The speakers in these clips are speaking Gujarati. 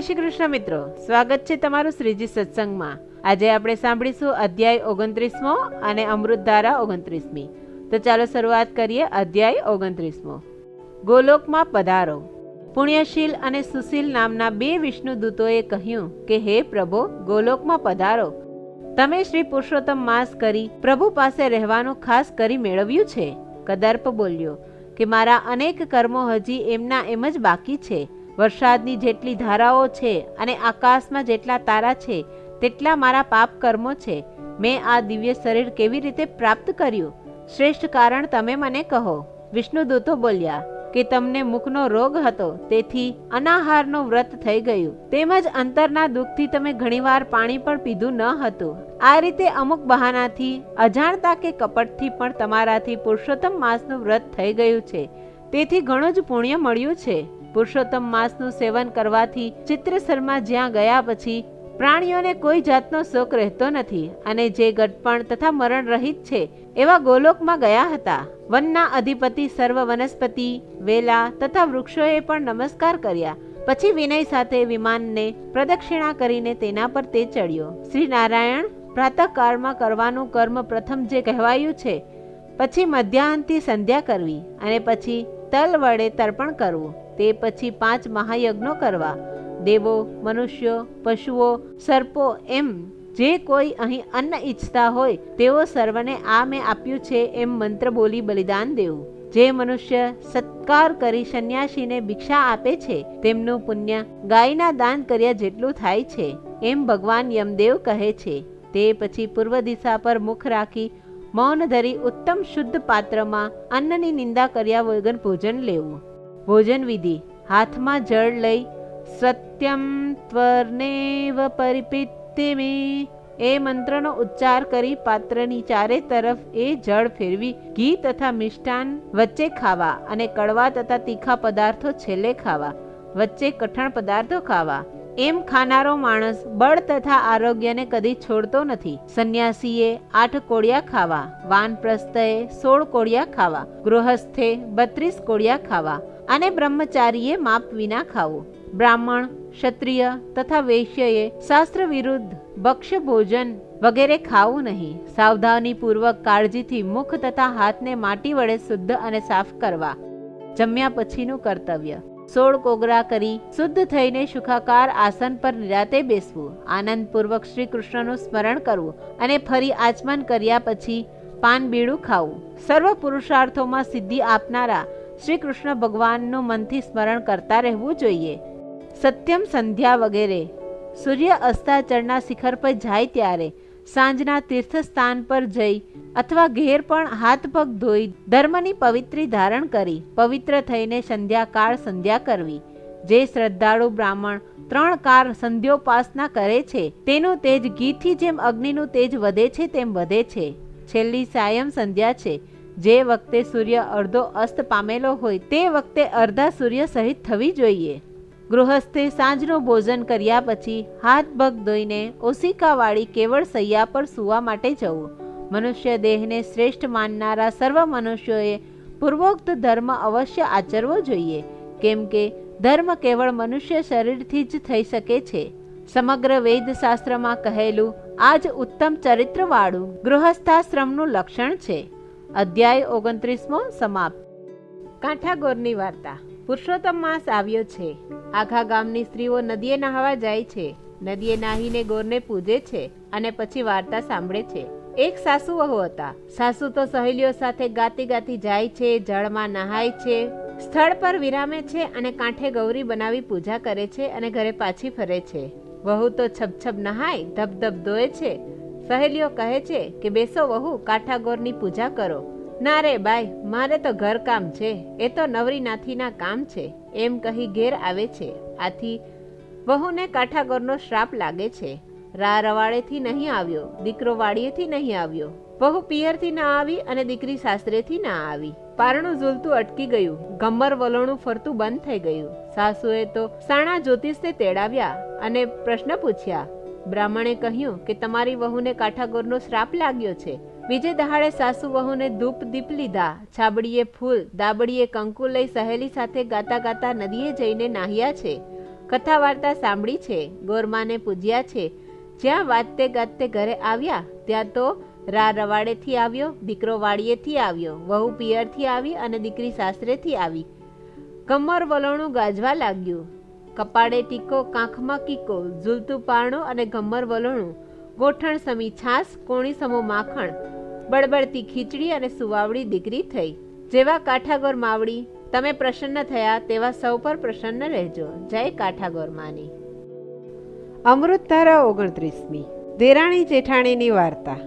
શ્રી કૃષ્ણ મિત્રો, સ્વાગત છે તમારું શ્રીજી સત્સંગમાં। આજે આપણે સાંભળીશું અધ્યાય 29મો અને અમૃતધારા 29મી। તો ચાલો શરૂઆત કરીએ। અધ્યાય 29મો, ગોલોકમાં પધારો। પુણ્યશીલ અને સુશીલ નામના બે વિષ્ણુ દૂતોએ કહ્યું કે હે પ્રભુ, ગોલોકમાં પધારો। તમે શ્રી પુરુષોત્તમ માસ કરી પ્રભુ પાસે રહેવાનું ખાસ કરી મેળવ્યું છે। કદર્પ બોલ્યો કે મારા અનેક કર્મો હજી એમના એમ જ બાકી છે। વરસાદની જેટલી ધારાઓ છે અને આકાશમાં જેટલા તારા છે તેટલા મારા પાપ કર્મો છે। મેં આ દિવ્ય શરીર કેવી રીતે પ્રાપ્ત કર્યું? શ્રેષ્ઠ કારણ તમે મને કહો। વિષ્ણુદૂતો બોલ્યા કે તમને મુખનો રોગ હતો, તેથી અનાહારનું વ્રત થઈ ગયું, તેમજ અંતરના દુઃખથી તમે ઘણીવાર પાણી પણ પીધું ન હતું। આ રીતે અમુક બહાનાથી, અજાણતા કે કપટથી પણ તમારાથી પુરુષોત્તમ માસનું વ્રત થઈ ગયું છે, તેથી ઘણું જ પુણ્ય મળ્યું છે। પુરુષોત્તમ માસનું સેવન કરવાથી ચિત્રસરમાં જ્યાં ગયા પછી પ્રાણીઓને કોઈ જાતનો શોક રહેતો નથી, અને જે ગટપણ તથા મરણ રહિત છે એવા ગોલોકમાં ગયા હતા। વનના અધિપતિ સર્વ વનસ્પતિ, વેલા તથા વૃક્ષોએ પણ નમસ્કાર કર્યા। પછી વિનય સાથે વિમાનને પ્રદક્ષિણા કરીને તેના પર તે ચડ્યો। શ્રી નારાયણ, પ્રાતઃકાળમાં કરવાનું કર્મ પ્રથમ જે કહેવાયું છે, પછી મધ્યાહનથી સંધ્યા કરવી, અને પછી તલ વડે તર્પણ કરવું, તે પછી 5 મહાયજ્ઞો કરવા। દેવો, મનુષ્યો, પશુઓ, સર્પો એમ જે કોઈ અહીં અન્ન ઈચ્છતા હોય તેઓ સર્વને આ મેં આપ્યું છે એમ મંત્ર બોલી બલિદાન દેવું। જે મનુષ્ય સત્કાર કરી સંન્યાસીને ભિક્ષા આપે છે તેમનું પુણ્ય ગાયના દાન કર્યા જેટલું થાય છે, એમ ભગવાન યમદેવ કહે છે। તે પછી પૂર્વ દિશા પર મુખ રાખી મૌન ધરી ઉત્તમ શુદ્ધ પાત્રમાં અન્નની નિંદા કર્યા વગર ભોજન લેવું। ભોજન વિધિ: હાથમાં જળ લઈ સત્યમ ત્વર્નેવ પરિપિત્તિમે એ મંત્રનો ઉચ્ચાર કરી પાત્રની ચારે તરફ એ જળ ફેરવી ઘી તથા મિષ્ટાન વચ્ચે ખાવા, અને કડવા તથા તીખા પદાર્થો છેલ્લે ખાવા, વચ્ચે કઠણ પદાર્થો ખાવા। એમ ખાનારો માણસ બળ તથા આરોગ્યને કદી છોડતો નથી। સંન્યાસીએ 8 કોળિયા ખાવા, વાનપ્રસ્થએ 16 કોળિયા ખાવા, ગૃહસ્થે 32 કોળિયા ખાવા, અને બ્રહ્મચારીએ માપ વિના ખાવું। બ્રાહ્મણ, ક્ષત્રિય તથા વૈશ્યએ શાસ્ત્ર વિરુદ્ધ ભક્ષ્ય ભોજન વગેરે ખાવું નહીં। સાવધાની પૂર્વક કાળજીથી મુખ તથા હાથને માટી વડે શુદ્ધ અને સાફ કરવા। જમ્યા પછીનું કર્તવ્ય: 16 કોગરા કરી શુદ્ધ થઈને સુખાકાર આસન પર નિરાતે બેસવું, આનંદપૂર્વક શ્રી કૃષ્ણનું સ્મરણ કરવું, અને ફરી આચમન કર્યા પછી પાન બીડું ખાવું। સર્વ પુરુષાર્થોમાં સિદ્ધિ આપનારા શ્રી કૃષ્ણ ભગવાનનું મનથી સ્મરણ કરતા રહેવું જોઈએ। સત્યમ સંધ્યા વગેરે: સૂર્ય અસ્તાચળના શિખર પર જાય ત્યારે, સાંજના તીર્થ સ્થાન પર જઈ અથવા ઘેર પણ હાથ પગ ધોઈ ધર્મની પવિત્રી ધારણ કરી પવિત્ર થઈને સંધ્યાકાળ સંધ્યા કરવી। જે શ્રદ્ધાળુ બ્રાહ્મણ 3 કાર સંધ્યોપાસના કરે છે તેનું તેજ ઘીથી જેમ અગ્નિનું તેજ વધે છે તેમ વધે છે। છેલ્લી સાયં સંધ્યા છે, જે વખતે સૂર્ય અડધો અસ્ત પામેલો હોય તે વખતે અર્ધા સૂર્ય સહિત થવી જોઈએ। ગૃહસ્થે સાંજનું ભોજન કર્યા પછી હાથ પગ ધોઈને ઓશિકાવાળી કેવળ સૈયા પર સૂવા માટે જવું। મનુષ્ય દેહને શ્રેષ્ઠ માનનારા સર્વ મનુષ્યોએ પૂર્વોક્ત ધર્મ અવશ્ય આચરવો જોઈએ, કેમ કે ધર્મ કેવળ મનુષ્ય શરીરથી જ થઈ શકે છે। સમગ્ર વેદશાસ્ત્રમાં કહેલું આ જ ઉત્તમ ચરિત્રવાળું ગૃહસ્થાશ્રમનું લક્ષણ છે। અધ્યાય 29મો સમાપ્ત। કાંઠાગોરની વાર્તા: પુરુષોત્તમ માસ આવ્યો છે। આખા ગામની સ્ત્રીઓ નદીએ નહાવા જાય છે। નદીએ નાહીને ગોરને પૂજે છે અને પછી વાર્તા સાંભળે છે। એક સાસુ વહુ હતા। સાસુ તો સહેલીઓ સાથે ગાતી ગાતી જાય છે, જળમાં નહાય છે, સ્થળ પર વિરામે છે, અને કાંઠે ગૌરી બનાવી પૂજા કરે છે અને ઘરે પાછી ફરે છે। વહુ તો છબછબ નહાય, ધબધબ ધોય છે। સહેલીઓ કહે છે કે બેસો વહુ, કાંઠાગોરની પૂજા કરો। ના રે બાઈ, મારે તો ઘર કામ છે, એ તો નવરી નાથીના કામ છે, એમ કહી ઘેર આવે છે। આથી વહુને કાંઠાગોરનો શ્રાપ લાગે છે। રા રવાડેથી નહીં આવ્યો, દીકરો વાડીએથી નહીં આવ્યો, વહુ પિયરથી ના આવી અને દીકરી સાસરેથી ના આવી। પારણું ઝૂલતું અટકી ગયું, ગમ્મર વલોણું ફરતું બંધ થઈ ગયું। સાસુએ તો સાણા જ્યોતિષને તેડાવ્યા અને પ્રશ્ન પૂછ્યા। બ્રાહ્મણે કહ્યું કે તમારી વહુને કાંઠાગોરનો શ્રાપ લાગ્યો છે। બીજે દહાડે સાસુ વહુને ધૂપ દીપ લીધા, છાબડીએ ફૂલ, દાબડીએ કંકુ લઈ સહેલી સાથે ગાતા ગાતા નદીએ જઈને નાહ્યા છે। કથા વાર્તા સાંભળી છે, ગોરમાને પૂજ્યા છે. જ્યાં વાજતે ગાજતે ઘરે આવ્યા ત્યાં તો રા રવાડેથી આવ્યો, દીકરો વાડીએથી આવ્યો, વહુ પિયરથી આવી અને દીકરી સાસરેથી આવી. કમર વલોણું ગાજવા લાગ્યું. કપાળે ટીકો, કાંખમાં કીકો, ઝૂલતું પારણું અને ગમર વલોણું, ગોઠણ સમી છાસ, કોણી સમો માખણ, બળબડતી ખીચડી અને સુવાવડી દીકરી થઈ. જેવા કાઠાગોર માવડી તમે પ્રસન્ન થયા તેવા સૌ પર પ્રસન્ન રહેજો. જય કાઠાગોર માની. અમૃતધારા 29મી. દેરાણી જેઠાણીની વાર્તા.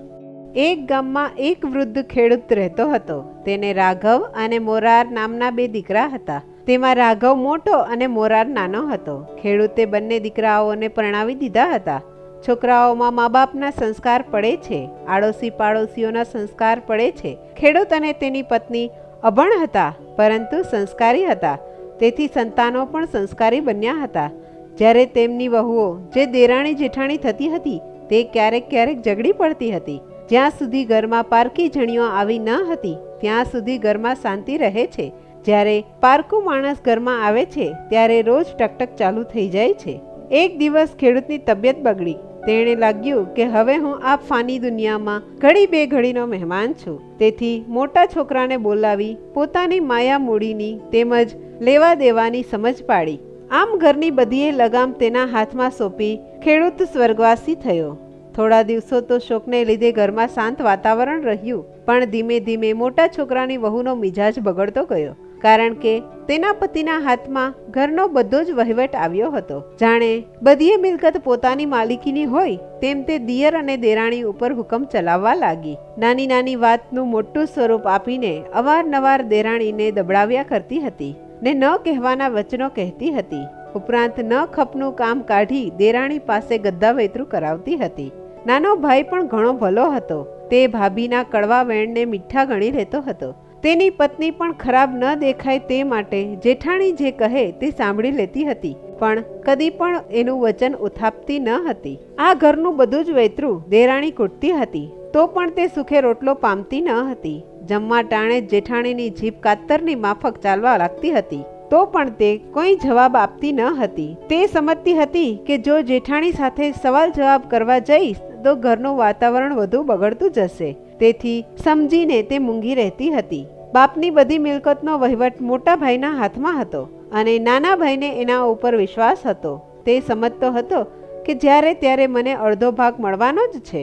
એક ગામમાં એક વૃદ્ધ ખેડૂત રહેતો હતો. તેને રાઘવ અને મોરાર નામના બે દીકરા હતા. તેમાં રાઘવ મોટો અને મોરાર નાનો હતો. ખેડૂતે બંને દીકરાઓને પરણાવી દીધા હતા. છોકરાઓમાં મા બાપના સંસ્કાર પડે છે, આડોશી પાડોશીઓના સંસ્કાર પડે છે. ખેડૂત અને તેની પત્ની અભણ હતા પરંતુ સંસ્કારી હતા, તેથી સંતાનો પણ સંસ્કારી બન્યા હતા. જ્યારે તેમની વહુઓ જે દેરાણી જેઠાણી થતી હતી તે ક્યારેક ક્યારેક ઝઘડી પડતી હતી. જ્યાં સુધી ઘરમાં પારકી જણીઓ આવી ન હતી ત્યાં સુધી ઘરમાં શાંતિ રહે છે. જ્યારે પારકું માણસ ઘરમાં આવે છે ત્યારે રોજ ટકટક ચાલુ થઈ જાય છે. એક દિવસ ખેડૂતની તબિયત બગડી. તેણે લાગ્યું કે હવે હું આ ફાની દુનિયામાં ઘડી બે ઘડીનો મહેમાન છું. તેથી મોટા છોકરાને બોલાવી પોતાની માયા મૂડીની તેમજ લેવા દેવાની સમજ પાડી. આમ ઘરની બધીએ લગામ તેના હાથમાં સોંપી ખેડૂત સ્વર્ગવાસી થયો. થોડા દિવસો તો શોકને લીધે ઘરમાં શાંત વાતાવરણ રહ્યું, પણ ધીમે ધીમે મોટા છોકરાની વહુનો મિજાજ બગડતો ગયો. કારણ કે તેના પતિના હાથમાં ઘરનો બધો જ વહીવટ આવ્યો હતો. જાણે બધી મિલકત પોતાની માલિકીની હોય તેમ તે દિયર અને દેરાણી ઉપર હુકમ ચલાવવા લાગી. નાની નાની વાતનું મોટું સ્વરૂપ આપીને અવારનવાર દેરાણીને દબડાવ્યા કરતી હતી ને ન કહેવાના વચનો કહેતી હતી. ઉપરાંત ન ખપનું કામ કાઢી દેરાણી પાસે ગદ્દા વેતરું કરાવતી હતી. નાનો ભાઈ પણ ઘણો ભલો હતો. તે ભાભીના કડવા વેણને મીઠા ગણી લેતો હતો. તેની પત્ની પણ ખરાબ ન દેખાય તે માટે જેઠાણી જે કહે તે સાંભળી લેતી હતી, પણ કદી પણ એનું વચન ઉથાપતી ન હતી. આ ઘરનું બધું જ વેતરું દેરાણી કૂટતી હતી, તો પણ તે સુખે રોટલો પામતી ન હતી. જમવા ટાણે જેઠાણીની જીભ કાતરની માફક ચાલવા લાગતી હતી, તો પણ તે કોઈ જવાબ આપતી ન હતી. તે સમજતી હતી કે જો જેઠાણી સાથે સવાલ જવાબ કરવા જઈશ તો ઘરનું વાતાવરણ વધુ બગડતું જશે. તેથી સમજીને તે મૂંગી રહેતી હતી. બાપની બધી મિલકતનો વહીવટ મોટા ભાઈના હાથમાં હતો અને નાના ભાઈને એના ઉપર વિશ્વાસ હતો. તે સમજતો હતો કે જ્યારે ત્યારે મને અડધો ભાગ મળવાનો જ છે.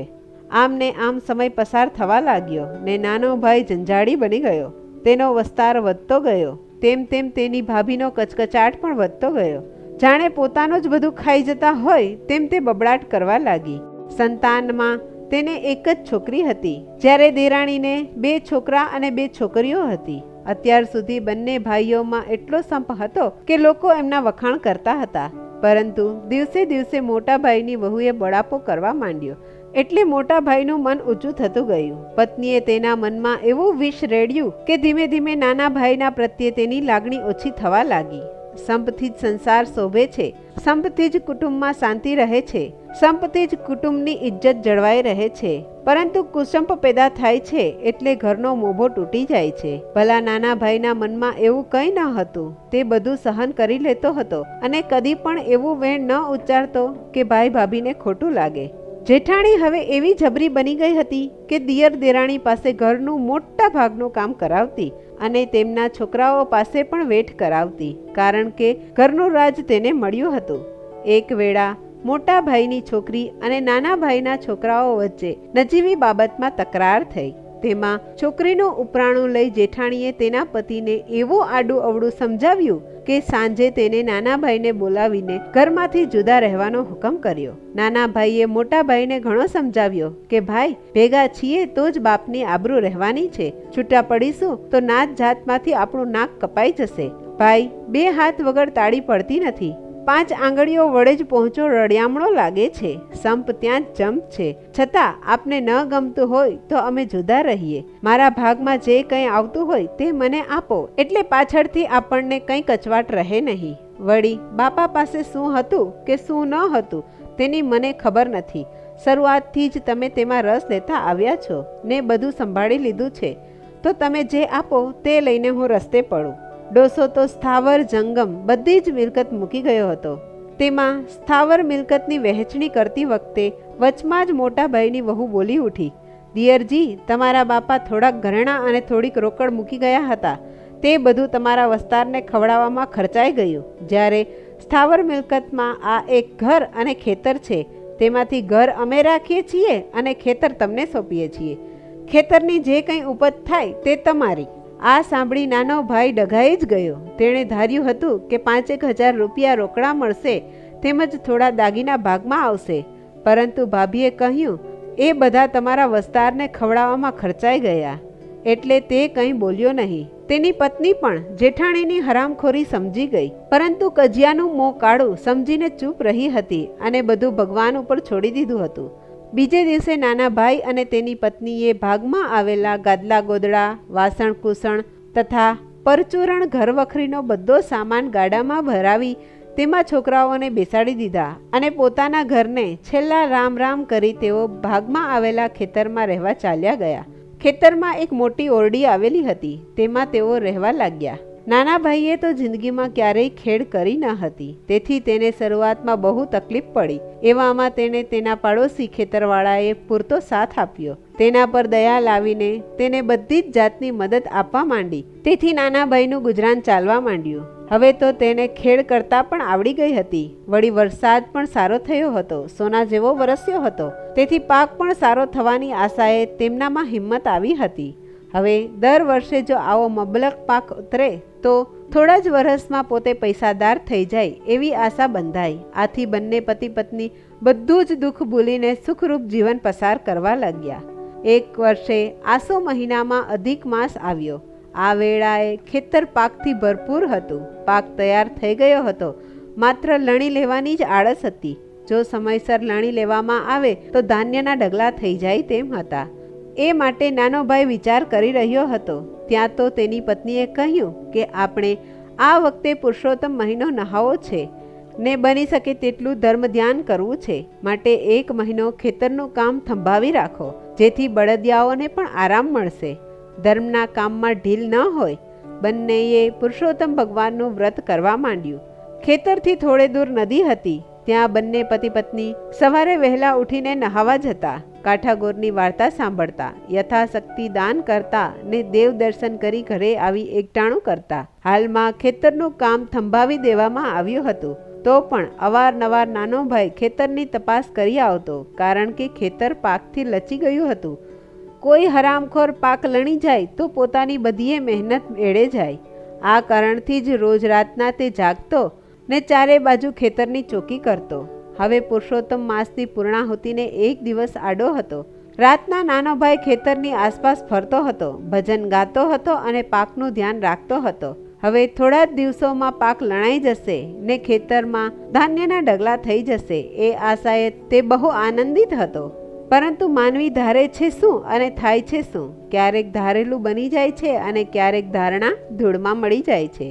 આમ ને આમ સમય પસાર થવા લાગ્યો ને નાનો ભાઈ જંજાળી બની ગયો. તેનો વસ્તાર વધતો ગયો. તેમ તેમ તેની ભાભીનો કચકચાટ પણ વધતો ગયો. જાણે પોતાનું જ બધું ખાઈ જતા હોય તેમ તે બબડાટ કરવા લાગી. સંતાનમાં તેને એક જ છોકરી હતી, જ્યારે દેરાણીને 2 છોકરા અને 2 છોકરીઓ હતી. અત્યાર સુધી બંને ભાઈઓમાં એટલો સંપ હતો કે લોકો એમના વખાણ કરતા હતા. પરંતુ દિવસે દિવસે મોટા ભાઈની વહુએ બળાપો કરવા માંડ્યો એટલે મોટા ભાઈનું મન ઊંચું થતું ગયું. પત્નીએ તેના મનમાં એવું વિષ રેડ્યું કે ધીમે ધીમે નાના ભાઈના પ્રત્યે તેની લાગણી ઓછી થવા લાગી. સંપથી જ સંસાર શોભે છે, સંપથી જ કુટુંબમાં શાંતિ રહે છે, સંપથી જ કુટુંબની ઇજ્જત જળવાઈ રહે છે. પરંતુ કુસંપ પેદા થાય છે એટલે ઘરનો મોભો તૂટી જાય છે. ભલા નાના ભાઈના મનમાં એવું કંઈ ન હતું. તે બધું સહન કરી લેતો હતો અને કદી પણ એવું વેણ ન ઉચ્ચારતો કે ભાઈ ભાભીને ખોટું લાગે. જેઠાણી હવે એવી જબરી બની ગઈ હતી કે દિયર દેરાણી પાસે ઘરનું મોટા ભાગનું કામ કરાવતી અને તેમના છોકરાઓ પાસે પણ વેઠ કરાવતી, કારણ કે ઘરનું રાજ તેને મળ્યું હતું. એક વેળા મોટા ભાઈની છોકરી અને નાના ભાઈના છોકરાઓ વચ્ચે નજીવી બાબતમાં તકરાર થઈ. તેમાં છોકરીનું ઉપરાણું લઈ જેઠાણીએ તેના પતિને એવું આડું અવળું સમજાવ્યું કે સાંજે તેને નાના ભાઈને બોલાવીને ઘરમાંથી જુદા રહેવાનો હુકમ કર્યો. નાના ભાઈએ મોટા ભાઈને ઘણો સમજાવ્યો કે ભાઈ, ભેગા છીએ તો જ બાપની આબરૂ રહેવાની છે. છૂટા પડીશું તો નાત જાતમાંથી આપણું નાક કપાઈ જશે. ભાઈ, 2 હાથ વગર તાળી પડતી નથી. 5 આંગળીઓ વડે જ પહોંચો રડિયામણો લાગે છે. સંપ ત્યાં જ જંપ છે. છતાં આપને ન ગમતું હોય તો અમે જુદા રહીએ. મારા ભાગમાં જે કંઈ આવતું હોય તે મને આપો, એટલે પાછળથી આપણને કંઈ કચવાટ રહે નહીં. વળી બાપા પાસે શું હતું કે શું ન હતું તેની મને ખબર નથી. શરૂઆતથી જ તમે તેમાં રસ લેતા આવ્યા છો ને બધું સંભાળી લીધું છે, તો તમે જે આપો તે લઈને હું રસ્તે પડું. ડોસો તો સ્થાવર જંગમ બધી જ મિલકત મૂકી ગયો હતો. તેમાં સ્થાવર મિલકતની વહેંચણી કરતી વખતે વચમાં જ મોટા ભાઈની વહુ બોલી ઉઠી, દિયરજી, તમારા બાપા થોડાક ઘરેણાં અને થોડીક રોકડ મૂકી ગયા હતા, તે બધું તમારા વસ્તારને ખવડાવવામાં ખર્ચાઈ ગયું. જ્યારે સ્થાવર મિલકતમાં આ એક ઘર અને ખેતર છે, તેમાંથી ઘર અમે રાખીએ છીએ અને ખેતર તમને સોંપીએ છીએ. ખેતરની જે કંઈ ઉપજ થાય તે તમારી. આ સાંભળી નાનો ભાઈ ડઘાઈ જ ગયો. તેણે ધાર્યું હતું કે 5,000 રૂપિયા રોકડા મળશે તેમજ થોડા દાગીના ભાગમાં આવશે, પરંતુ ભાભીએ કહ્યું, એ બધા તમારા વસ્તારને ખવડાવવામાં ખર્ચાઈ ગયા, એટલે તે કંઈ બોલ્યો નહીં. તેની પત્ની પણ જેઠાણીની હરામખોરી સમજી ગઈ, પરંતુ કજિયાનું મોં કાળું સમજીને ચૂપ રહી હતી અને બધું ભગવાન ઉપર છોડી દીધું હતું. બીજે દિવસે નાના ભાઈ અને તેની પત્નીએ ભાગમાં આવેલા ગાદલા ગોદડા, વાસણ કૂસણ તથા પરચૂરણ ઘરવખરીનો બધો સામાન ગાડામાં ભરાવી તેમાં છોકરાઓને બેસાડી દીધા અને પોતાના ઘરને છેલ્લા રામ રામ કરી તેઓ ભાગમાં આવેલા ખેતરમાં રહેવા ચાલ્યા ગયા. ખેતરમાં એક મોટી ઓરડી આવેલી હતી, તેમાં તેઓ રહેવા લાગ્યા. નાના ભાઈએ તો જિંદગીમાં ક્યારેય ખેડ કરી ન હતી, તેથી તેને શરૂઆતમાં બહુ તકલીફ પડી. એવામાં તેને તેના પાડોશી ખેતરવાળાએ પૂરતો સાથ આપ્યો. તેના પર દયા લાવીને તેને બધી જ જાતની મદદ આપવા માંડી. તેથી નાના ભાઈનું ગુજરાન ચાલવા માંડ્યું. હવે તો તેને ખેડ કરતા પણ આવડી ગઈ હતી. વળી વરસાદ પણ સારો થયો હતો, સોના જેવો વરસ્યો હતો, તેથી પાક પણ સારો થવાની આશાએ તેમનામાં હિંમત આવી હતી. હવે દર વર્ષે જો આવો મબલક પાક ઉતરે તો થોડા જ વર્ષમાં પોતે પૈસાદાર થઈ જાય એવી આશા બંધાઈ. આથી બંને પતિ પત્ની બધું જ દુઃખ ભૂલીને સુખરૂપ જીવન પસાર કરવા લાગ્યા. એક વર્ષે આસો મહિનામાં અધિક માસ આવ્યો. આ વેળાએ ખેતર પાકથી ભરપૂર હતું. પાક તૈયાર થઈ ગયો હતો, માત્ર લણી લેવાની જ આળસ હતી. જો સમયસર લણી લેવામાં આવે તો ધાન્યના ઢગલા થઈ જાય તેમ હતા. એ માટે નાનો ભાઈ વિચાર કરી રહ્યો હતો. ત્યાં તો તેની પત્નીએ કહ્યું કે આપણે આ વખતે પુરુષોત્તમ મહિનો નહાવો છે ને બની શકે તેટલું ધર્મ ધ્યાન કરવું છે, માટે 1 મહિનો ખેતરનું કામ થંભાવી રાખો, જેથી બળદિયાઓને પણ આરામ મળશે, ધર્મના કામમાં ઢીલ ન હોય. બંનેએ પુરુષોત્તમ ભગવાનનું વ્રત કરવા માંડ્યું. ખેતરથી થોડે દૂર નદી હતી. ત્યાં બંને પતિ પત્ની સવારે વહેલા ઉઠીને નહાવા જતા, કાઠાગોરની વાર્તા સાંભળતા, યથાશક્તિ દાન કરતા ને દેવ દર્શન કરી ઘરે આવી એકટાણું કરતા. હાલમાં ખેતરનું કામ થંભાવી દેવામાં આવ્યું હતું, તો પણ અવારનવાર નાનો ભાઈ ખેતરની તપાસ કરી આવતો, કારણ કે ખેતર પાકથી લચી ગયું હતું. કોઈ હરામખોર પાક લણી જાય તો પોતાની બધીએ મહેનત એળે જાય. આ કારણથી જ રોજ રાતના તે જાગતો ને ચારે બાજુ ખેતરની ચોકી કરતો. હવે પુરુષોત્તમ માસની પૂર્ણાહુતિને એક દિવસ આડો હતો. રાતના નાનો ભાઈ ખેતરની આસપાસ ફરતો હતો, ભજન ગાતો હતો અને પાકનું ધ્યાન રાખતો હતો. હવે થોડા જ દિવસોમાં પાક લણાઈ જશે ને ખેતરમાં ધાન્યના ઢગલા થઈ જશે એ આશાએ તે બહુ આનંદિત હતો. પરંતુ માનવી ધારે છે શું અને થાય છે શું? ક્યારેક ધારેલું બની જાય છે અને ક્યારેક ધારણા ધૂળમાં મળી જાય છે.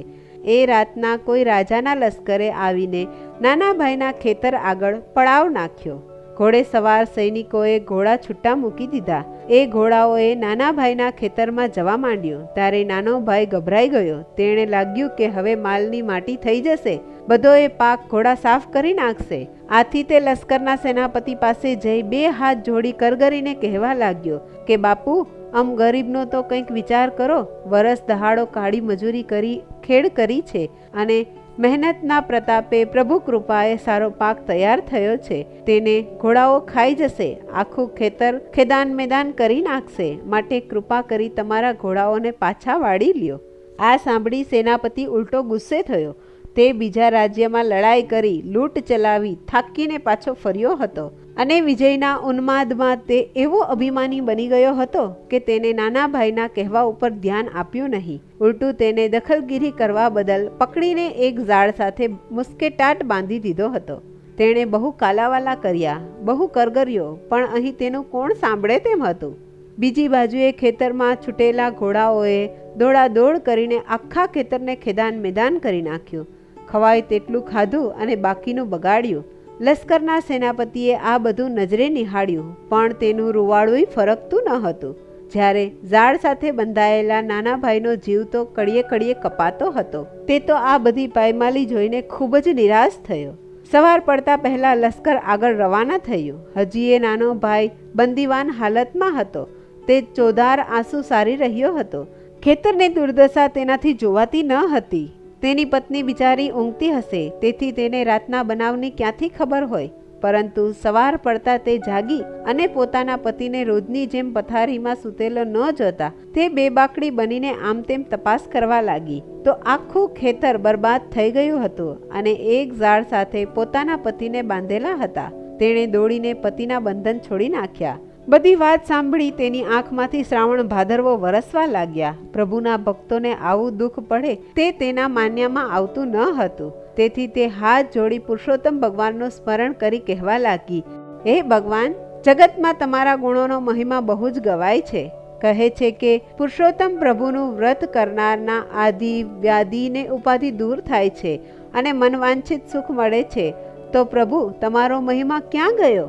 એ રાતના કોઈ રાજાના લશ્કરે આવીને નાના ભાઈના ખેતર આગળ પડાવ નાખ્યો. ઘોડે સવાર સૈનિકોએ ઘોડા છૂટા મૂકી દીધા. એ ઘોડાઓએ નાના ભાઈના ખેતરમાં જવા માંડ્યું. ત્યારે નાનો ભાઈ ગભરાઈ ગયો. તેણે લાગ્યું કે હવે માલની માટી થઈ જશે, બધો એ પાક ઘોડા સાફ કરી નાખશે. આથી તે લશ્કરના સેનાપતિ પાસે જઈ 2 હાથ જોડી કરગરીને કહેવા લાગ્યો કે બાપુ, આમ ગરીબનો તો કંઈક વિચાર કરો. વરસ દહાડો કાળી મજૂરી કરી ખેડ કરી છે અને મહેનતના પ્રતાપે પ્રભુ કૃપાએ સારો પાક તૈયાર થયો છે. તેને ઘોડાઓ ખાઈ જશે, આખું ખેતર ખેદાન મેદાન કરી નાખશે, માટે કૃપા કરી તમારા ઘોડાઓને પાછા વાળી લ્યો. આ સાંભળી સેનાપતિ ઉલટો ગુસ્સે થયો. તે બીજા રાજ્યમાં લડાઈ કરી લૂંટ ચલાવી થાકીને પાછો ફર્યો હતો અને વિજયના ઉન્માદમાં તે એવો અભિમાની બની ગયો હતો કે તેને નાના ભાઈના કહેવા ઉપર ધ્યાન આપ્યું નહીં. ઉલટું તેને દખલગીરી કરવા બદલ પકડીને એક ઝાડ સાથે મુસ્કેટાટ બાંધી દીધો હતો. તેણે બહુ કાલાવાલા કર્યા, બહુ કરગર્યો, પણ અહીં તેનું કોણ સાંભળે તેમ હતું. બીજી બાજુએ ખેતરમાં છૂટેલા ઘોડાઓએ દોડાદોડ કરીને આખા ખેતરને ખેદાન મેદાન કરી નાખ્યું. ખવાય તેટલું ખાધું અને બાકીનું બગાડ્યું. લશ્કરના સેનાપતિએ આ બધું નજરે નિહાળ્યું, પણ તેનું રૂવાળું ફરકતું ન હતું. જ્યારે ઝાડ સાથે બંધાયેલા નાના ભાઈનો જીવ તો કડીએ કડીએ કપાતો હતો. તે તો આ બધી પાયમાલી જોઈને ખૂબ જ નિરાશ થયો. સવાર પડતા પહેલા લશ્કર આગળ રવાના થયું. હજી એ નાનો ભાઈ બંદીવાન હાલતમાં હતો. તે ચોધાર આંસુ સારી રહ્યો હતો. ખેતરની દુર્દશા તેનાથી જોવાતી ન હતી. તેની પત્ની બિચારી ઊંઘતી હશે, તેથી તેને રાતના બનાવની ક્યાંથી ખબર હોય. પરંતુ સવાર પડતા તે જાગી અને પોતાના પતિને રોજની જેમ પથારીમાં સૂતેલો ન જોતા તે બેબાકડી બનીને આમ તેમ તપાસ કરવા લાગી તો આખું ખેતર બરબાદ થઈ ગયું હતું અને એક ઝાડ સાથે પોતાના પતિને બાંધેલા હતા. તેણે દોડીને પતિના બંધન છોડી નાખ્યા. બધી વાત સાંભળી તેની આંખમાંથી શ્રાવણ ભાદરવો વરસવા લાગ્યા. પ્રભુના ભક્તોને આવું દુઃખ પડે તે તેના માન્યામાં આવતું ન હતું. તેથી તે હાથ જોડી પુરુષોત્તમ ભગવાનનું સ્મરણ કરી કહેવા લાગી, હે ભગવાન, જગતમાં તમારા ગુણોનો મહિમા બહુ જ ગવાય છે. કહે છે કે પુરુષોત્તમ પ્રભુનું વ્રત કરનારના આદિ વ્યાધિ ને ઉપાધિ દૂર થાય છે અને મનવાંછિત સુખ મળે છે. તો પ્રભુ, તમારો મહિમા ક્યાં ગયો?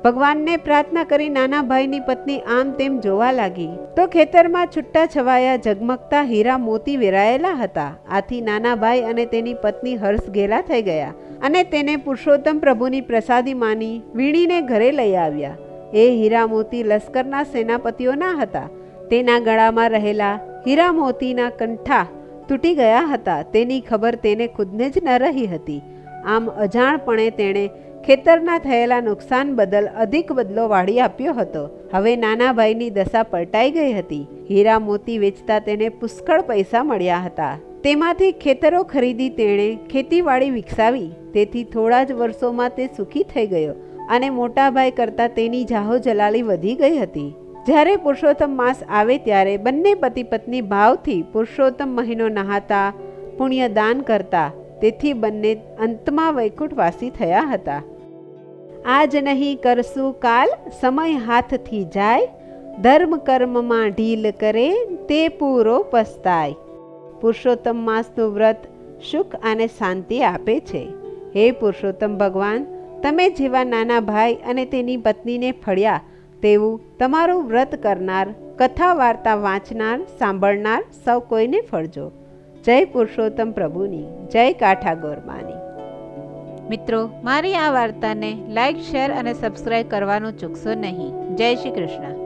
ભગવાનને પ્રાર્થના કરી નાના ભાઈની પત્ની આમ તેમ જોવા લાગી તો ખેતરમાં છૂટા છવાયા ઝગમગતા હીરા મોતી વેરાયેલા હતા. આથી નાના ભાઈ અને તેની પત્ની હર્ષ ઘેલા થઈ ગયા અને તેને પુરુષોત્તમ પ્રભુની પ્રસાદી માની વીણીને ઘરે લઈ આવ્યા. એ હીરા મોતી લશ્કરના સેનાપતિઓના હતા. તેના ગળામાં રહેલા હીરા મોતીના કંઠા તૂટી ગયા હતા. તેની ખબર તેને ખુદને જ ન રહી હતી. આમ અજાણપણે તેણે ખેતરના થયેલા નુકસાન બદલ અધિક બદલો વાળી આપ્યો હતો. હવે નાના ભાઈની દશા પલટાઈ ગઈ હતી. હીરા મોતી વેચતા તેને પુષ્કળ પૈસા મળ્યા હતા. તેમાંથી ખેતરો ખરીદી તેણે ખેતીવાડી વિકસાવી. તેથી થોડા જ વર્ષોમાં તે સુખી થઈ ગયો અને મોટા ભાઈ કરતાં તેની જાહો જલાલી વધી ગઈ હતી. જ્યારે પુરુષોત્તમ માસ આવે ત્યારે બંને પતિ પત્ની ભાવથી પુરુષોત્તમ મહિનો નહાતા, પુણ્ય દાન કરતા. તેથી બંને અંતમાં વૈકુંઠવાસી થયા હતા. આજ નહીં કરશું કાલ, સમય હાથથી જાય, ધર્મ કર્મમાં ઢીલ કરે તે પૂરો પસ્તાય. પુરુષોત્તમ માસનું વ્રત સુખ અને શાંતિ આપે છે. હે પુરુષોત્તમ ભગવાન, તમે જેવા નાના ભાઈ અને તેની પત્નીને ફળ્યા તેવું તમારું વ્રત કરનાર, કથા વાર્તા વાંચનાર, સાંભળનાર સૌ કોઈને ફળજો. જય પુરુષોત્તમ પ્રભુની, જય કાઠાગોર માની. મિત્રો, મારી આ વાર્તાને લાઈક, શેર અને સબસ્ક્રાઈબ કરવાનું ચૂકશો નહીં. જય શ્રી કૃષ્ણ.